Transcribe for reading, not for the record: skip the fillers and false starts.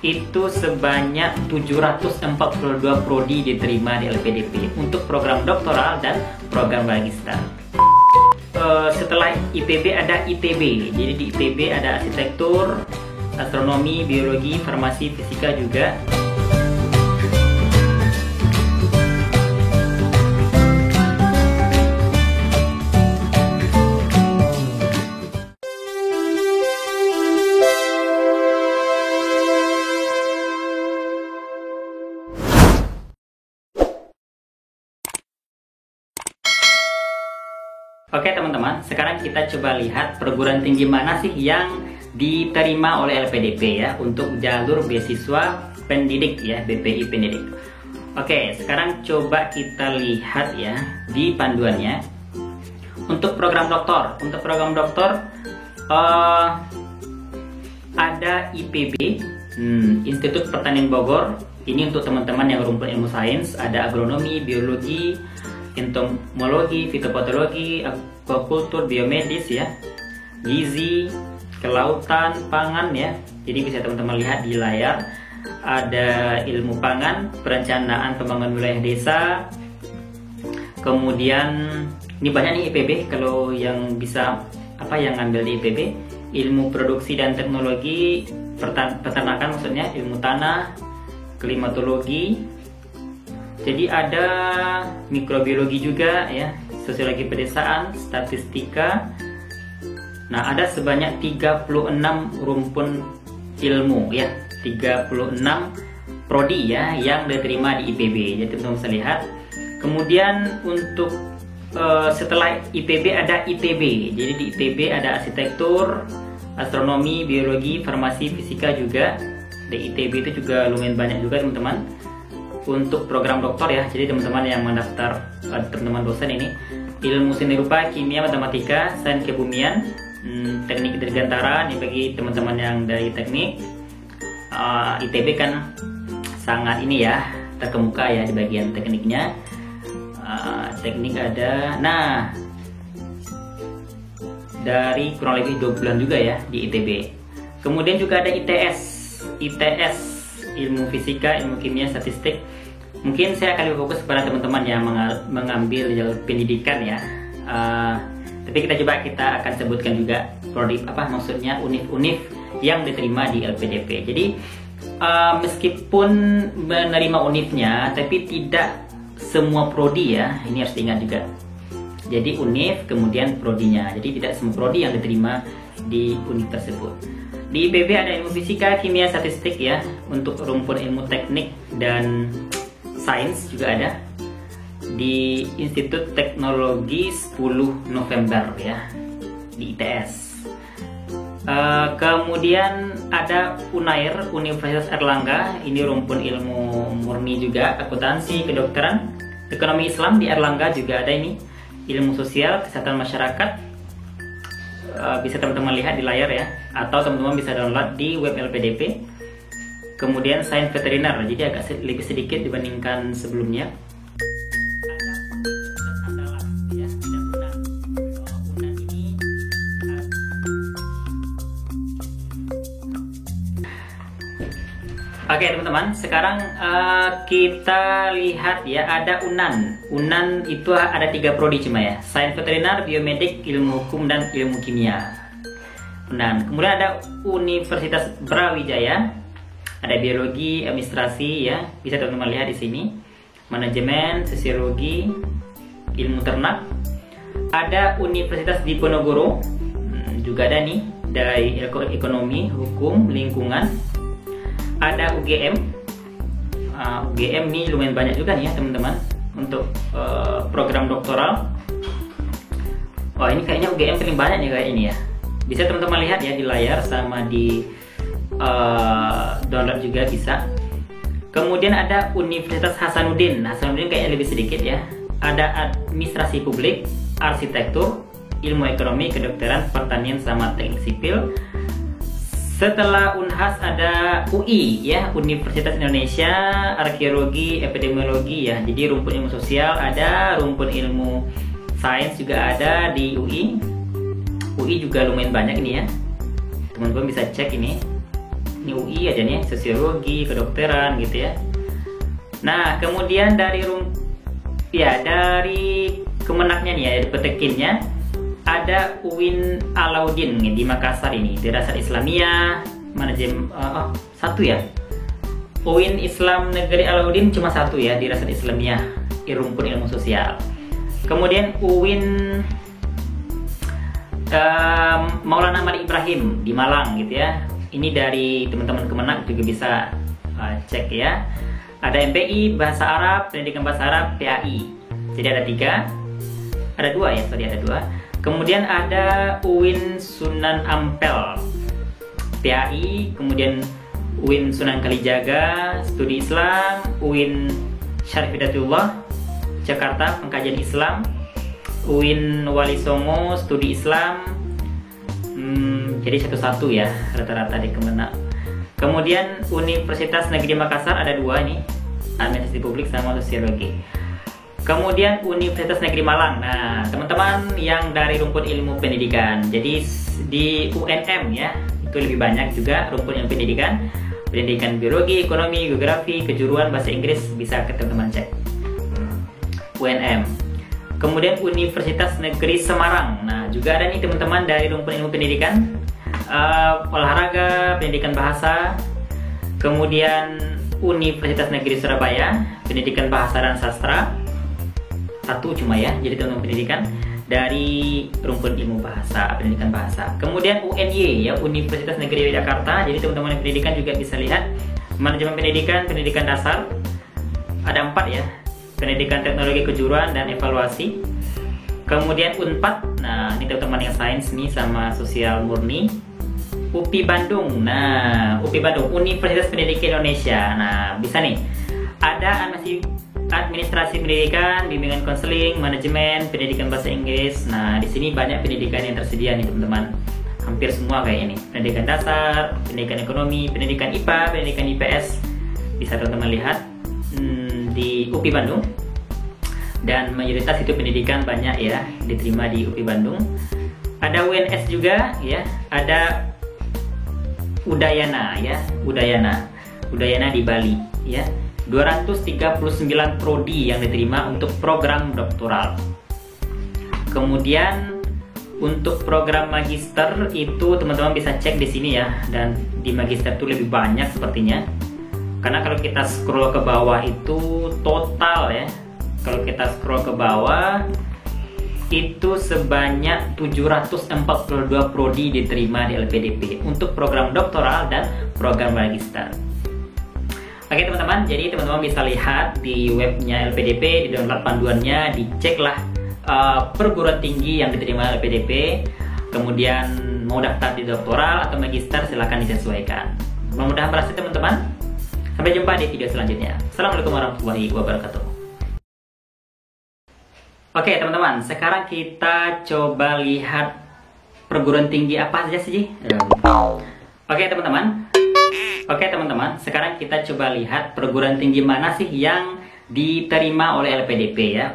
itu sebanyak 742 prodi diterima di LPDP untuk program doktoral dan program magister. Setelah IPB ada ITB. Jadi di ITB ada arsitektur, astronomi, biologi, farmasi, fisika juga. Oke teman-teman, sekarang kita coba lihat perguruan tinggi mana sih yang diterima oleh LPDP ya untuk jalur beasiswa pendidik ya, BPI pendidik. Oke, sekarang coba kita lihat ya di panduannya. Untuk program doktor, ada IPB, Institut Pertanian Bogor. Ini untuk teman-teman yang rumpun ilmu sains, ada agronomi, biologi, entomologi, fitopatologi, aquacultur, biomedis ya, gizi, kelautan, pangan ya. Jadi bisa teman-teman lihat di layar, ada ilmu pangan, perencanaan pembangunan wilayah desa. Kemudian ini banyak nih IPB, kalau yang bisa yang ngambil di IPB, ilmu produksi dan teknologi peternakan, maksudnya ilmu tanah, klimatologi. Jadi ada mikrobiologi juga ya, sosiologi pedesaan, statistika. Nah, ada sebanyak 36 rumpun ilmu ya, 36 prodi ya yang diterima di IPB. Jadi teman-teman bisa lihat. Kemudian untuk setelah IPB ada ITB. Jadi di ITB ada arsitektur, astronomi, biologi, farmasi, fisika juga. Di ITB itu juga lumayan banyak juga teman-teman. Untuk program doktor ya, jadi teman-teman yang mendaftar, teman-teman dosen ini, ilmu seni rupa, kimia, matematika, sains kebumian, teknik dirgantara. Ini bagi teman-teman yang dari teknik. ITB kan sangat ini ya, terkemuka ya di bagian tekniknya. Teknik ada, nah dari kurang lebih 2 bulan juga ya di ITB. Kemudian juga ada ITS, ilmu fisika, ilmu kimia, statistik. Mungkin saya akan lebih fokus kepada teman-teman yang mengambil jalur pendidikan ya. Tapi kita akan sebutkan juga prodi maksudnya univ-univ yang diterima di LPDP. Jadi meskipun menerima univnya, tapi tidak semua prodi ya. Ini harus diingat juga. Jadi univ kemudian prodinya. Jadi tidak semua prodi yang diterima di univ tersebut. Di IPB ada ilmu fisika, kimia, statistik ya. Untuk rumpun ilmu teknik dan sains juga ada. Di Institut Teknologi 10 November ya, di ITS. Kemudian ada UNAIR, Universitas Erlangga. Ini rumpun ilmu murni juga, akuntansi, kedokteran, ekonomi Islam. Di Erlangga juga ada ini, ilmu sosial, kesehatan masyarakat. Bisa teman-teman lihat di layar ya, atau teman-teman bisa download di web LPDP. Kemudian sains veteriner, jadi agak lebih sedikit dibandingkan sebelumnya. Oke teman-teman, sekarang kita lihat ya, ada UNAN. UNAN itu ada 3 prodi cuma ya, sains veteriner, biomedik, ilmu hukum, dan ilmu kimia. UNAN. Kemudian ada Universitas Brawijaya, ada biologi, administrasi ya, bisa teman-teman lihat di sini, manajemen, sosiologi, ilmu ternak. Ada Universitas Diponegoro, juga ada nih dari ekonomi, hukum, lingkungan. Ada UGM. UGM nih lumayan banyak juga nih ya teman-teman untuk program doktoral. Wah, ini kayaknya UGM paling banyak nih kayak ini ya. Bisa teman-teman lihat ya di layar, sama di download juga bisa. Kemudian ada Universitas Hasanuddin. Hasanuddin kayaknya lebih sedikit ya. Ada administrasi publik, arsitektur, ilmu ekonomi, kedokteran, pertanian, sama teknik sipil. Setelah Unhas ada UI ya, Universitas Indonesia, arkeologi, epidemiologi ya. Jadi rumpun ilmu sosial ada, rumpun ilmu sains juga ada di UI. UI juga lumayan banyak ini ya. Teman-teman bisa cek ini. Ini UI aja nih, sosiologi, kedokteran gitu ya. Nah, kemudian dari Kemenaknya nih ya, petekinnya ada UIN Alauddin nih, di Makassar ini, Dirasat Islamiyah, manajemen satu ya. UIN Islam Negeri Alauddin cuma satu ya, Dirasat Islamiyah, rumpun ilmu sosial. Kemudian UIN Maulana Malik Ibrahim di Malang gitu ya. Ini dari teman-teman Kemenak juga bisa cek ya. Ada MPI Bahasa Arab, Pendidikan Bahasa Arab, PAI. Jadi ada dua. Kemudian ada UIN Sunan Ampel, PAI. Kemudian UIN Sunan Kalijaga, Studi Islam. UIN Syarif Hidayatullah, Jakarta, Pengkajian Islam. UIN Wali Songo, Studi Islam. Jadi satu-satu ya rata-rata di Kemenak. Kemudian Universitas Negeri Makassar ada dua nih, Administrasi Publik sama Sosiologi. Kemudian Universitas Negeri Malang. Nah, teman-teman yang dari rumpun ilmu pendidikan, jadi di UNM ya, itu lebih banyak juga rumpun ilmu pendidikan. Pendidikan biologi, ekonomi, geografi, kejuruan, bahasa Inggris, bisa ke teman-teman cek. UNM. Kemudian Universitas Negeri Semarang. Nah, juga ada nih teman-teman dari rumpun ilmu pendidikan, olahraga, pendidikan bahasa. Kemudian Universitas Negeri Surabaya, pendidikan bahasa dan sastra. Satu cuma ya, jadi teman-teman pendidikan dari rumpun ilmu bahasa, pendidikan bahasa. Kemudian UNY ya, Universitas Negeri Yogyakarta. Jadi teman-teman pendidikan juga bisa lihat manajemen pendidikan, pendidikan dasar. Ada 4 ya. Pendidikan Teknologi Kejuruan dan Evaluasi. Kemudian UNPAD. Nah, ini teman-teman yang sains nih sama sosial murni. UPI Bandung. Nah, UPI Bandung, Universitas Pendidikan Indonesia. Nah, bisa nih. Ada administrasi pendidikan, bimbingan konseling, manajemen, pendidikan bahasa Inggris. Nah, di sini banyak pendidikan yang tersedia nih teman-teman. Hampir semua kayak ini. Pendidikan dasar, pendidikan ekonomi, pendidikan IPA, pendidikan IPS. Bisa teman-teman lihat di UPI Bandung. Dan mayoritas itu pendidikan banyak ya diterima di UPI Bandung. Ada UNS juga ya. Ada Udayana ya, Udayana di Bali ya. 239 prodi yang diterima untuk program doktoral. Kemudian untuk program magister itu teman-teman bisa cek di sini ya, dan di magister itu lebih banyak sepertinya. Karena kalau kita scroll ke bawah itu total ya. Kalau kita scroll ke bawah itu sebanyak 742 prodi diterima di LPDP untuk program doktoral dan program magister. Oke teman-teman, jadi teman-teman bisa lihat di webnya LPDP, di download panduannya, diceklah perguruan tinggi yang diterima LPDP. Kemudian mau daftar di doktoral atau magister silahkan disesuaikan. Mudah-mudahan berhasil teman-teman. Sampai jumpa di video selanjutnya. Assalamualaikum warahmatullahi wabarakatuh. Oke teman-teman, sekarang kita coba lihat perguruan tinggi apa saja sih? Oke teman-teman, sekarang kita coba lihat perguruan tinggi mana sih yang diterima oleh LPDP ya,